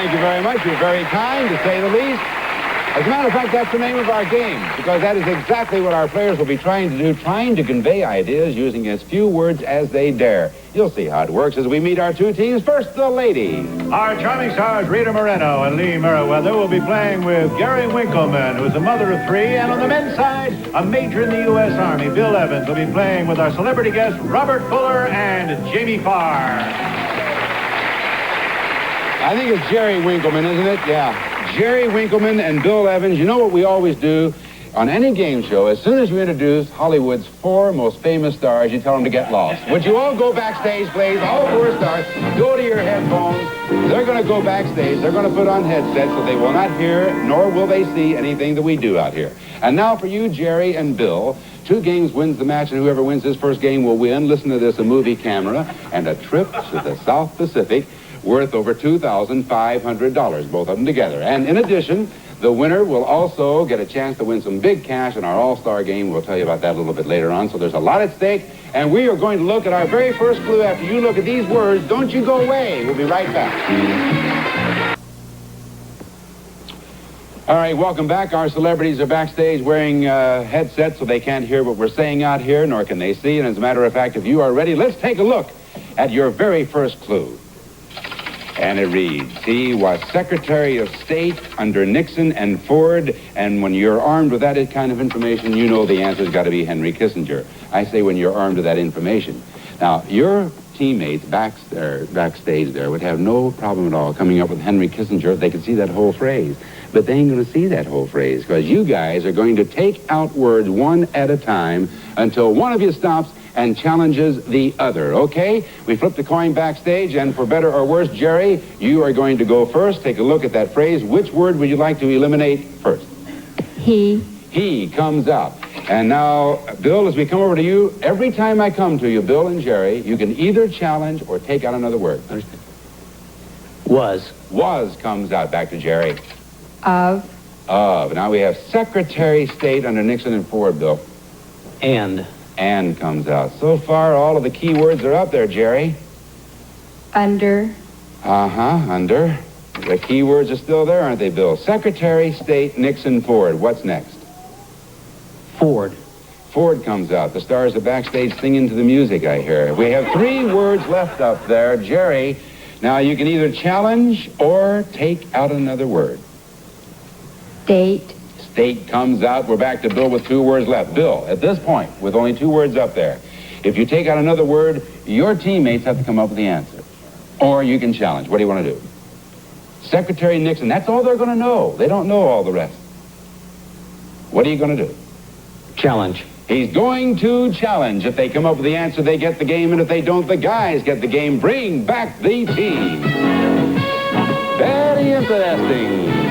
thank you very much. You're very kind, to say the least. As a matter of fact, that's the name of our game, because that is exactly what our players will be trying to do, trying to convey ideas using as few words as they dare. You'll see how it works as we meet our two teams. First, the ladies. Our charming stars, Rita Moreno and Lee Meriwether, will be playing with Gary Winkleman, who's a mother of three. And on the men's side, a major in the U.S. Army, Bill Evans, will be playing with our celebrity guests, Robert Fuller and Jamie Farr. I think it's Jerry Winkleman, isn't it? Yeah. Jerry Winkleman and Bill Evans. You know what we always do on any game show? As soon as you introduce Hollywood's four most famous stars, you tell them to get lost. Would you all go backstage, please? All four stars. Go to your headphones. They're going to go backstage. They're going to put on headsets so they will not hear, nor will they see anything that we do out here. And now for you, Jerry and Bill. 2 games wins the match, and whoever wins this first game will win. Listen to this, a movie camera and a trip to the South Pacific worth over $2,500, both of them together. And in addition, the winner will also get a chance to win some big cash in our All-Star game. We'll tell you about that a little bit later on. So there's a lot at stake, and we are going to look at our very first clue. After you look at these words, don't you go away. We'll be right back. All right, welcome back. Our celebrities are backstage wearing headsets so they can't hear what we're saying out here, nor can they see. And as a matter of fact, if you are ready, let's take a look at your very first clue. And it reads, he was Secretary of State under Nixon and Ford, and when you're armed with that kind of information, you know the answer's got to be Henry Kissinger. I say when you're armed with that information. Now, your teammates backstage there would have no problem at all coming up with Henry Kissinger if they could see that whole phrase. But they ain't going to see that whole phrase, because you guys are going to take out words one at a time until one of you stops and challenges the other, okay? We flipped the coin backstage, and for better or worse, Jerry, you are going to go first. Take a look at that phrase. Which word would you like to eliminate first? He. He comes out. And now, Bill, as we come over to you, every time I come to you, Bill and Jerry, you can either challenge or take out another word. Understand? Was. Was comes out. Back to Jerry. Of. Of. Now we have Secretary of State under Nixon and Ford, Bill. And comes out. So far, all of the key words are up there, Jerry. Under. Under. The key words are still there, aren't they, Bill? Secretary, State, Nixon, Ford. What's next? Ford. Ford comes out. The stars are backstage singing to the music, I hear. We have 3 words left up there, Jerry. Now, you can either challenge or take out another word. State. State comes out. We're back to Bill with 2 words left. Bill, at this point, with only 2 words up there, if you take out another word, your teammates have to come up with the answer. Or you can challenge. What do you want to do? Secretary Nixon, that's all they're going to know. They don't know all the rest. What are you going to do? Challenge. He's going to challenge. If they come up with the answer, they get the game, and if they don't, the guys get the game. Bring back the team. Very interesting.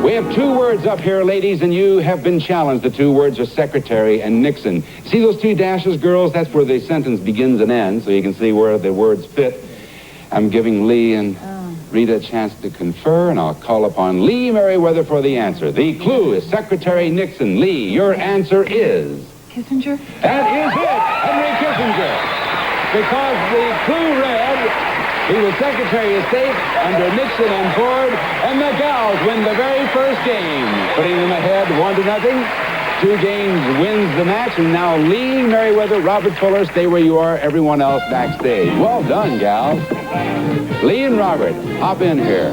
We have 2 words up here, ladies, and you have been challenged. The 2 words are Secretary and Nixon. See those 2 dashes, girls? That's where the sentence begins and ends, so you can see where the words fit. I'm giving Lee and Rita a chance to confer, and I'll call upon Lee Meriwether for the answer. The clue is Secretary Nixon. Lee, your answer is? Kissinger? That is it, Henry Kissinger. Because the clue read, he was Secretary of State under Nixon and Ford, and the gals win the very first game, putting them ahead 1-0. 2 games wins the match, and now Lee Meriwether, Robert Fuller, stay where you are, everyone else backstage. Well done, gals. Lee and Robert, hop in here.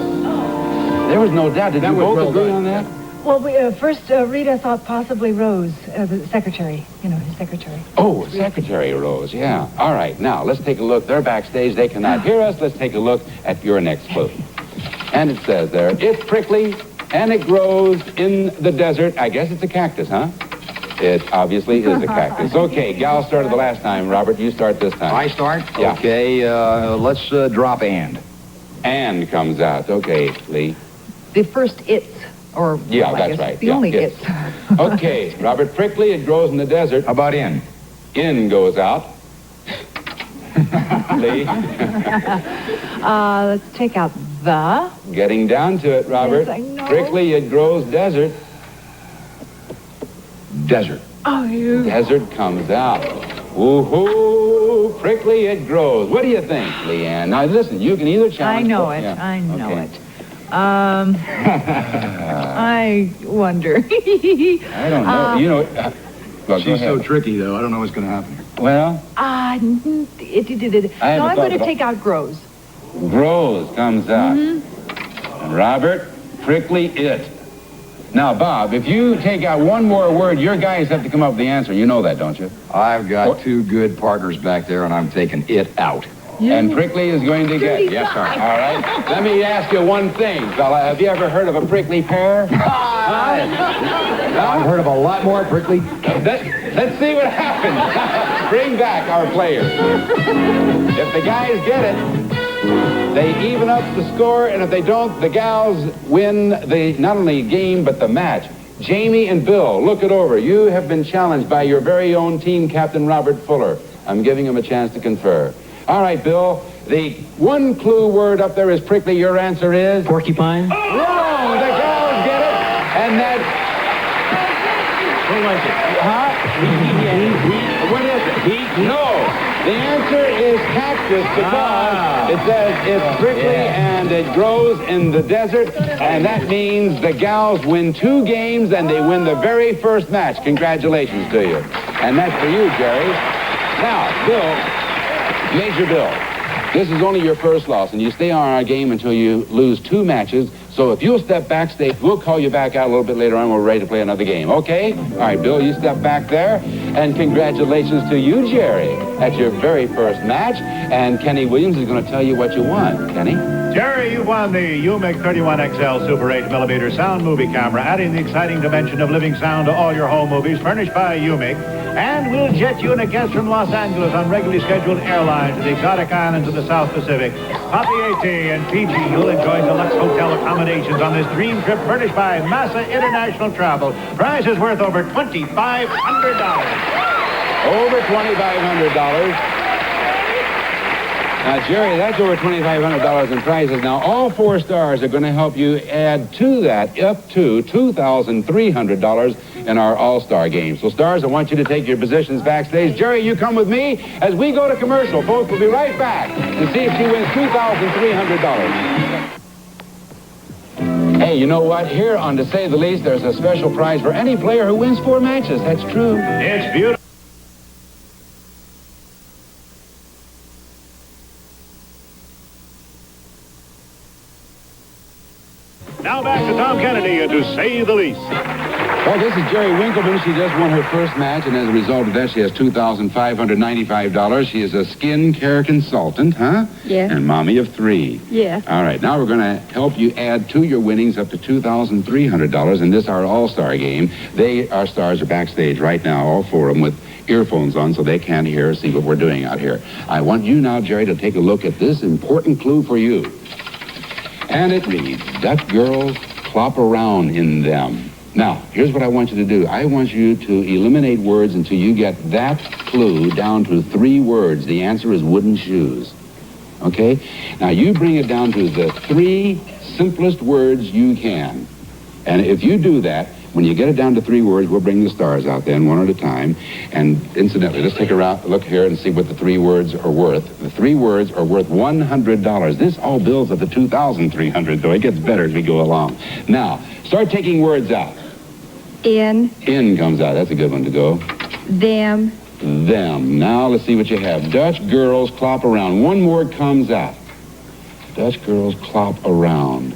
There was no doubt. Did you both agree on that? Well, first, Rita thought possibly Rose, the secretary, his secretary. Oh, Secretary Rose, yeah. All right, now, let's take a look. They're backstage. They cannot hear us. Let's take a look at your next clue. And it says there, it's prickly, and it grows in the desert. I guess it's a cactus, huh? It obviously is a cactus. Okay, Gal started the last time. Robert, you start this time. I start? Yeah. Okay, let's drop and. And comes out. Okay, Lee. The first it's, or... Yeah, well, I that's guess right. The Yeah, only it's. Okay, Robert, prickly, it grows in the desert. How about in? In goes out. Lee. Let's take out the. Getting down to it, Robert. Yes, I know. Prickly, it grows desert. Desert. Oh, you... Desert comes out. Ooh, prickly it grows. What do you think, Leanne? Now, listen, you can either I challenge... know it. Yeah. I know Okay. it. I wonder. I don't know. You know... well, go She's so ahead. tricky, though. I don't know what's going to happen here. Well, No, I'm going to take out grows. grows comes out. Mm-hmm. And Robert, prickly it. Now, Bob, if you take out one more word, your guys have to come up with the answer. You know that, don't you? I've got two good partners back there, and I'm taking it out. And prickly is going to get... Dirty Yes, sir. guy. All right. Let me ask you one thing, fella. Have you ever heard of a prickly pear? I've heard of a lot more prickly. Let's see what happens. Bring back our players. If the guys get it, they even up the score, and if they don't, the gals win the not only game, but the match. Jamie and Bill, look it over. You have been challenged by your very own team captain, Robert Fuller. I'm giving him a chance to confer. All right, Bill, the one clue word up there is prickly. Your answer is... Porcupine? Wrong! The gals get it, and that... What was it? Huh? What is it? No. The answer is cactus because it says it's prickly and it grows in the desert, and that means the gals win 2 games and they win the very first match. Congratulations to you. And that's for you, Jerry. Now, Bill, Major Bill, this is only your first loss, and you stay on our game until you lose 2 matches. So if you'll step backstage, we'll call you back out a little bit later on. We're ready to play another game, okay? All right, Bill, you step back there. And congratulations to you, Jerry, at your very first match. And Kenny Williams is going to tell you what you won. Kenny? Jerry, you won the UMIC 31XL Super 8mm sound movie camera, adding the exciting dimension of living sound to all your home movies, furnished by UMIC. And we'll jet you and a guest from Los Angeles on regularly scheduled airlines to the exotic islands of the South Pacific. Poppy AT and PG, you'll enjoy deluxe hotel accommodations on this dream trip furnished by Massa International Travel. Prize is worth over $2,500. Over $2,500. Now, Jerry, that's over $2,500 in prizes. Now, all 4 stars are going to help you add to that up to $2,300 in our All-Star game. So, stars, I want you to take your positions backstage. Jerry, you come with me as we go to commercial. Folks, we'll be right back and see if she wins $2,300. Hey, you know what? Here on To Say the Least, there's a special prize for any player who wins 4 matches. That's true. It's beautiful. Now back to Tom Kennedy and To Say the Least. Well, this is Jerry Winkleman. She just won her first match, and as a result of that, she has $2,595. She is a skin care consultant, huh? Yes. And mommy of 3. Yes. All right, now we're going to help you add to your winnings up to $2,300 in this, our All-Star game. Our stars are backstage right now, all 4 of them, with earphones on so they can't hear or see what we're doing out here. I want you now, Jerry, to take a look at this important clue for you. And it reads, Dutch girls clop around in them. Now, here's what I want you to do. I want you to eliminate words until you get that clue down to 3 words. The answer is wooden shoes. Okay? Now, you bring it down to the 3 simplest words you can. And if you do that, when you get it down to 3 words, we'll bring the stars out then, one at a time. And incidentally, let's take a look here and see what the 3 words are worth. The 3 words are worth $100. This all builds up to $2,300, though. It gets better as we go along. Now, start taking words out. In, In comes out. That's a good one to go. them, Them. Now, let's see what you have. Dutch girls clop around. One more comes out. Dutch girls clop around.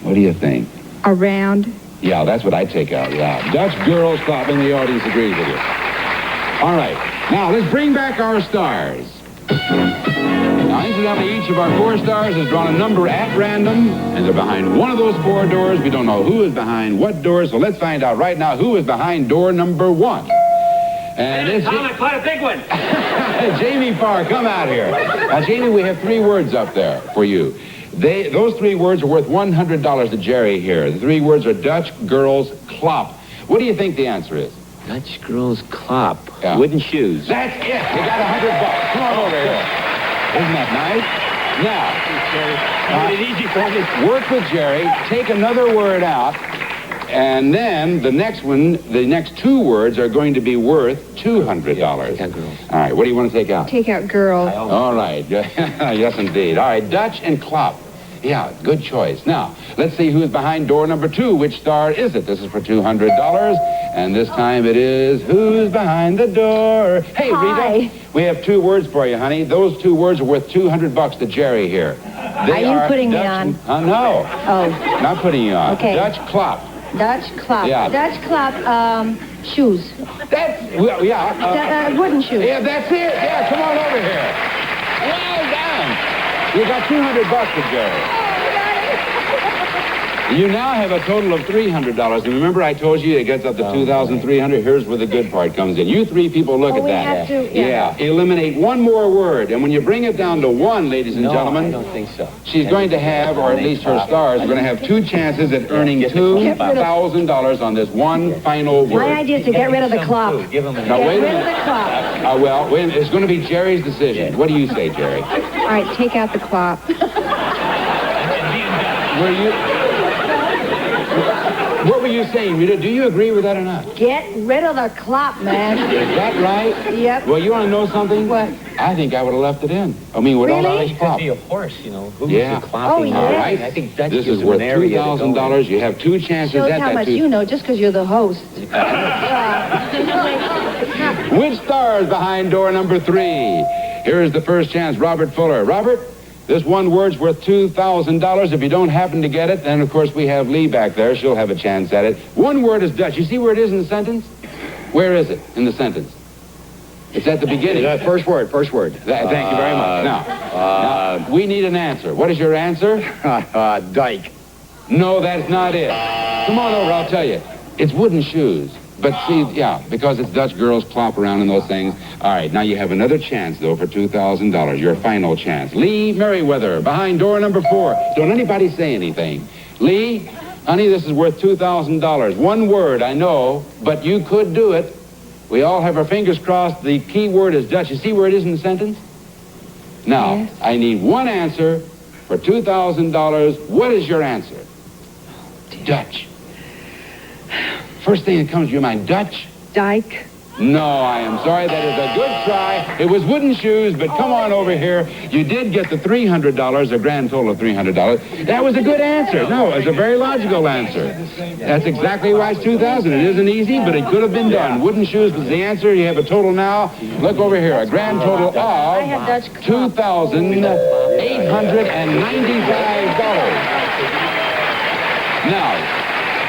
What do you think? around, Yeah, that's what I take out, yeah. Dutch girls clop, and the audience agrees with you. All right. Now, let's bring back our stars. Now, incidentally, each of our 4 stars has drawn a number at random, and they're behind one of those 4 doors. We don't know who is behind what door, so let's find out right now who is behind door number 1. And it's quite a big one. Jamie Farr, come out here. Now, Jamie, we have 3 words up there for you. Those 3 words are worth $100 to Jerry here. The 3 words are Dutch girls clop. What do you think the answer is? Dutch girls clop. Yeah. Wooden shoes. That's it. You got $100. Come on over here. Isn't that nice? Now, Made it easy for me. work with Jerry. Take another word out. And then the next one, the next two words are going to be worth $200. Take out girls. All right, what do you want to take out? Take out girl. All right. Yes, indeed. All right, Dutch and Klopp. Yeah, good choice. Now, let's see who's behind door number 2. Which star is it? This is for $200. And this time it is who's behind the door. Hey, Hi. Rita, we have 2 words for you, honey. Those 2 words are worth $200 to Jerry here. They Are you putting me Dutch- on? No, Oh, not putting you on. Okay. Dutch Klopp. Dutch clock. Yeah. Dutch clock, shoes. That's, well, yeah. Wooden shoes. Yeah, that's it. Yeah, come on over here. Well done. You got $200 to Jerry. You now have a total of $300. And remember I told you it gets up to $2,300. Here's where the good part comes in. You 3 people look Oh, at we that. have to- yeah. Eliminate 1 more word. And when you bring it down to 1, ladies and No, gentlemen, I don't think so. she's going to have, or at least her stars, are going to have 2 chances at earning $2,000 on this one final My word. idea is to get rid of the clock. Give him Now, Get wait a rid of minute. the clock. Well, wait a minute. It's going to be Jerry's decision. What do you say, Jerry? All right, take out the clop. What were you saying, Rita? Do you agree with that or not? Get rid of the clock, man. Is that right? Yep. Well, you want to know something? What? I think I would have left it in. I mean, with all Really? this He could pop. be a horse, you know. Who's Yeah. the clopping? Oh, All yeah. right. I think Dutch This gives is him worth an area to go in. $2,000. You have 2 chances Shows at how that. much you know just because you're the host. Which star is behind door number 3? Here's the first chance, Robert Fuller. Robert, this 1 word's worth $2,000. If you don't happen to get it, then of course we have Lee back there. She'll have a chance at it. 1 word is Dutch. You see where it is in the sentence? Where is it in the sentence? It's at the beginning. First word. Thank you very much. Now, we need an answer. What is your answer? Dyke. No, that's not it. Come on over, I'll tell you. It's wooden shoes. But see, yeah, because it's Dutch girls clop around in those things. All right, now you have another chance, though, for $2,000. Your final chance. Lee Merriweather, behind door number 4. Don't anybody say anything. Lee, honey, this is worth $2,000. 1 word, I know, but you could do it. We all have our fingers crossed. The key word is Dutch. You see where it is in the sentence? Now, Yes. I need 1 answer for $2,000. What is your answer? Dutch. First thing that comes to your mind, Dutch? Dyke. No, I am sorry. That is a good try. It was wooden shoes, but come on over here. You did get the $300, a grand total of $300. That was a good answer. No, it's a very logical answer. That's exactly why it's $2,000. It isn't easy, but it could have been done. Wooden shoes was the answer. You have a total now. Look over here. A grand total I have of Dutch clock. $2,895. Now,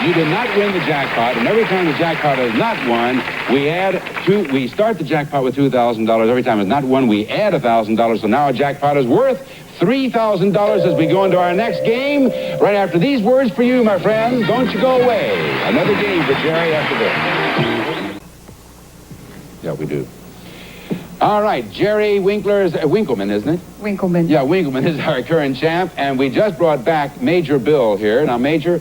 you did not win the jackpot, and every time the jackpot is not won, we start the jackpot with $2,000. Every time it's not won, we add $1,000. So now our jackpot is worth $3,000 as we go into our next game. Right after these words for you, my friends. Don't you go away. Another game for Jerry after this. Yeah, we do. All right, Jerry Winkleman, isn't it? Winkleman. Yeah, Winkleman is our current champ, and we just brought back Major Bill here. Now, Major,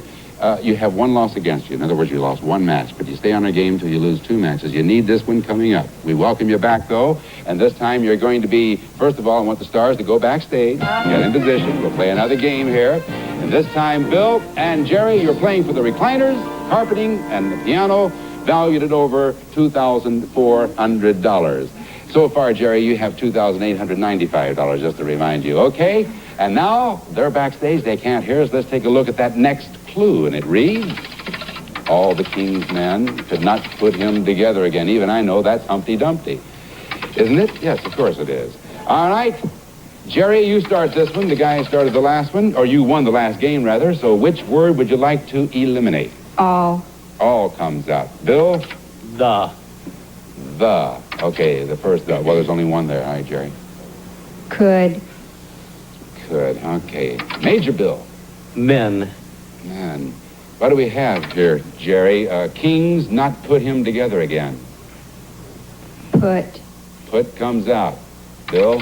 you have 1 loss against you. In other words, you lost 1 match, but you stay on a game till you lose 2 matches. You need this one coming up. We welcome you back, though, and this time you're going to be, first of all, I want the stars to go backstage, get in position. We'll play another game here. And this time, Bill and Jerry, you're playing for the recliners, carpeting, and the piano, valued at over $2,400. So far, Jerry, you have $2,895, just to remind you, okay? And now, they're backstage, they can't hear us. Let's take a look at that next clue, and it reads, all the king's men could not put him together again. Even I know that's Humpty Dumpty. Isn't it? Yes, of course it is. All right, Jerry, you start this one. The guy started the last one, or you won the last game, rather. So which word would you like to eliminate? All. All comes out. Bill? The. The. Okay, the first the. Well, there's only 1 there. All right, Jerry. Could. Good. Okay. Major Bill. Men. Man, what do we have here, Jerry? Kings not put him together again. Put. Put comes out. Bill?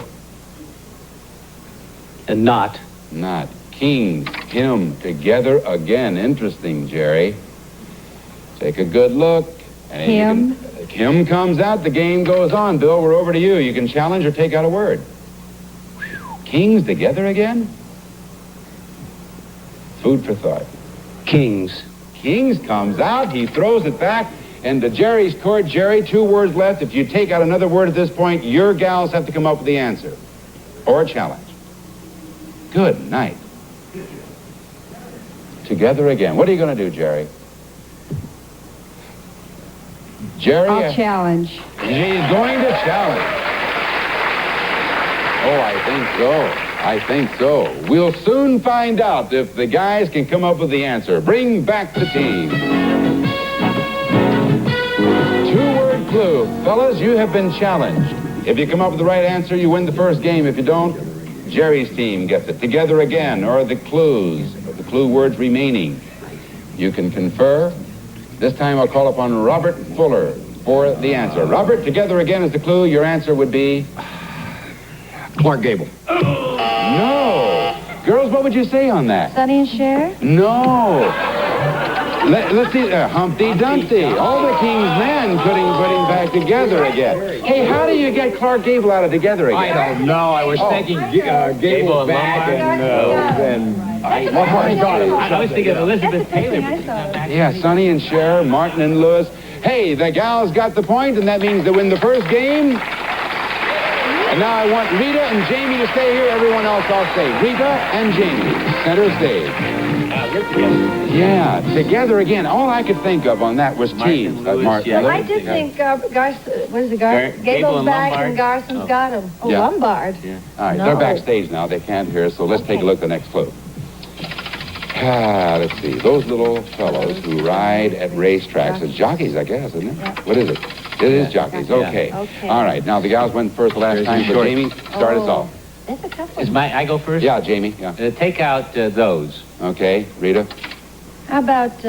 And not. Not. Kings, him, together again. Interesting, Jerry. Take a good look. And Him. Him comes out. The game goes on. Bill, we're over to you. You can challenge or take out a word. Kings together again? Food for thought. Kings. Kings comes out. He throws it back into Jerry's court. Jerry, 2 words left. If you take out another word at this point, your gals have to come up with the answer or a challenge. Good night. Together again. What are you going to do, Jerry? Jerry? I'll challenge. He's going to challenge. Oh, I think so. I think so. We'll soon find out if the guys can come up with the answer. Bring back the team. 2-word clue. Fellas, you have been challenged. If you come up with the right answer, you win the first game. If you don't, Jerry's team gets it. Together again, or the clues, the clue words remaining. You can confer. This time I'll call upon Robert Fuller for the answer. Robert, together again is the clue. Your answer would be? Clark Gable. No. Girls, what would you say on that? Sonny and Cher? No. Let's see. Humpty Dumpty. All the King's men putting back together again. Hey, how do you get Clark Gable out of together again? I don't know. I was thinking Gable and back Lombard. I was thinking Elizabeth Taylor. Yeah, Sonny and Cher, Martin and Lewis. Hey, the gals got the point, and that means they win the first game. And now I want Rita and Jamie to stay here. Everyone else, I'll stay. Rita and Jamie, center stage. Yeah, together again. All I could think of on that was teams. Martin. yeah. I did think, what is it, Gable Gable's and back Lombard. and Garson's got him. Oh, Yeah. Lombard. All right, No. they're backstage now. They can't hear us, so let's take a look at the next clue. Let's see. Those little fellows who ride at racetracks, and jockeys, I guess, isn't it? What is it? It is jockeys. Okay. Okay. All right. Now the gals went first the last time, so Jamie, start us off. That's a tough Is one. I go first? Yeah, Jamie. Yeah. Take out those. Okay, Rita. How about,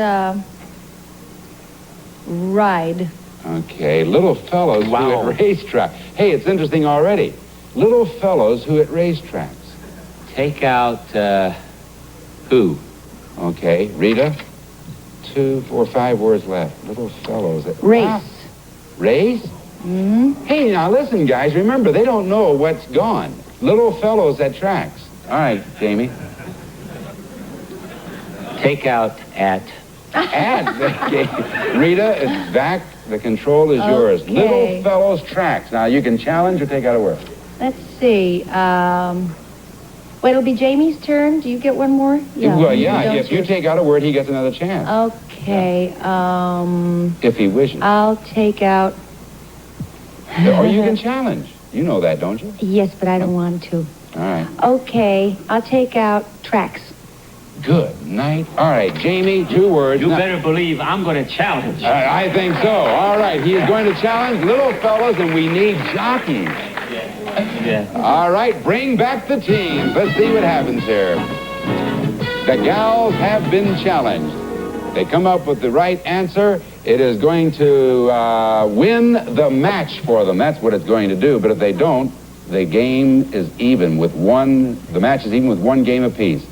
ride? Okay, little fellows who Wow. at racetrack. Hey, it's interesting already. Little fellows who at racetracks. Take out who? Okay, Rita. 2, 4, 5 words left. Little fellows at Race. Race? Mm-hmm. Hey, now listen, guys. Remember, they don't know what's gone. Little fellows at tracks. All right, Jamie. Take out at. Okay. Rita is back. The control is yours. Okay. Little fellows tracks. Now, you can challenge or take out a word. Let's see, wait, it'll be Jamie's turn. Do you get one more? Well, yeah, don't if you take out a word, he gets another chance. Okay, If he wishes. I'll take out, Or you can challenge. You know that, don't you? yes, but I don't want to. All right. Okay, I'll take out tracks. Good night. All right, Jamie, 2 words. You Now- better believe I'm going to challenge. I think so. All right, he is going to challenge little fellas, and we need jockeys. Yeah. All right, bring back the teams. Let's see what happens here. The gals have been challenged. They come up with the right answer. It is going to win the match for them. That's what it's going to do. But if they don't, the game is even with one. The match is even with 1 game apiece.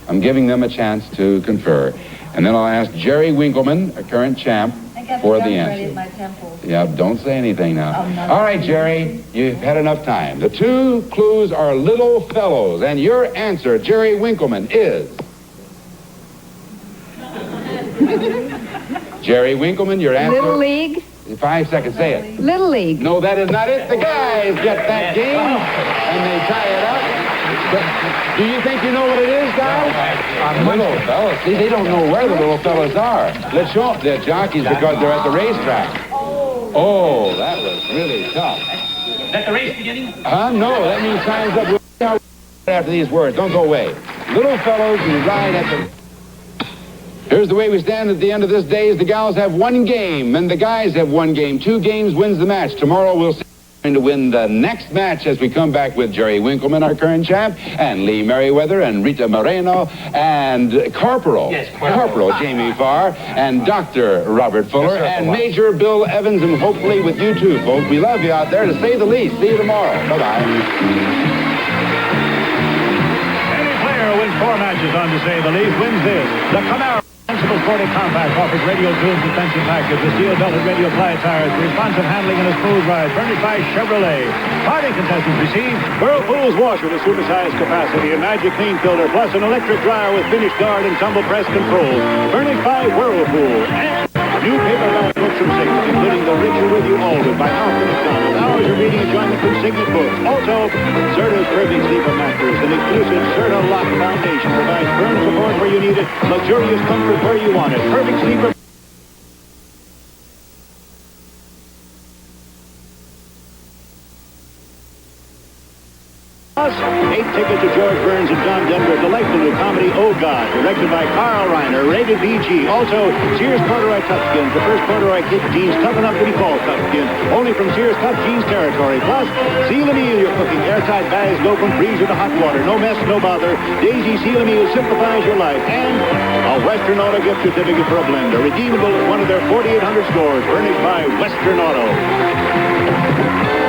I'm giving them a chance to confer. And then I'll ask Jerry Winkleman, a current champ, for the answer. my temple. Yeah, don't say anything now. Oh, no. All right, Jerry, you've had enough time. The 2 clues are little fellows, and your answer, Jerry Winkleman, is... Jerry Winkleman, your answer... Little League? 5 seconds, say it. Little League. No, that is not it. The guys get that game, and they tie it up. Do you think you know what it is, guys? Little fellas. See, they don't know where the little fellas are. Let's show them. They're jockeys because they're at the racetrack. Oh, that was really tough. Is that the race beginning? No, that means time's up. We'll see how after these words. Don't go away. Little fellows who ride at the... Here's the way we stand at the end of this day is the gals have 1 game, and the guys have 1 game. 2 games wins the match. Tomorrow we'll see who's going to win the next match as we come back with Jerry Winkleman, our current champ, and Lee Merriweather, and Rita Moreno, and Corporal. Yes, Corporal. Jamie Farr, and Dr. Robert Fuller, and Major Bill Evans, and hopefully with you too, folks. We love you out there, to say the least. See you tomorrow. Bye-bye. Any player who wins 4 matches on, to say the least, wins this. The Camaro flexible sporty compact offers radio tune suspension package with steel-belted radio ply tires for responsive handling and a smooth ride. Furnished by Chevrolet. Party contestants receive Whirlpool's washer with supersized capacity and Magic Clean Filter, plus an electric dryer with finish guard and tumble press controls. Furnished by Whirlpool. And new paperback books from Signet, including The Richer With You Always by Malcolm McDonald. Hours of reading enjoyment from Signet Books. Also, Serta's Perfect Sleeper Mattress, an exclusive Serta Lock Foundation, provides firm support where you need it, luxurious comfort where you want it. Perfect Sleeper. Plus, 8 tickets to George Burns and John Denver's delightful new comedy, Oh God, directed by Carl Reiner, rated PG. Also, Sears corduroy tuckskins, the first corduroy kid jeans tough enough to be called tuckskins, only from Sears Tough Jeans territory. Plus, Seal Meal, your cooking, airtight bags go from freezer to hot water. No mess, no bother. Daisy Seal Meal simplifies your life. And a Western Auto gift certificate for a blender, redeemable at one of their 4,800 stores, furnished by Western Auto.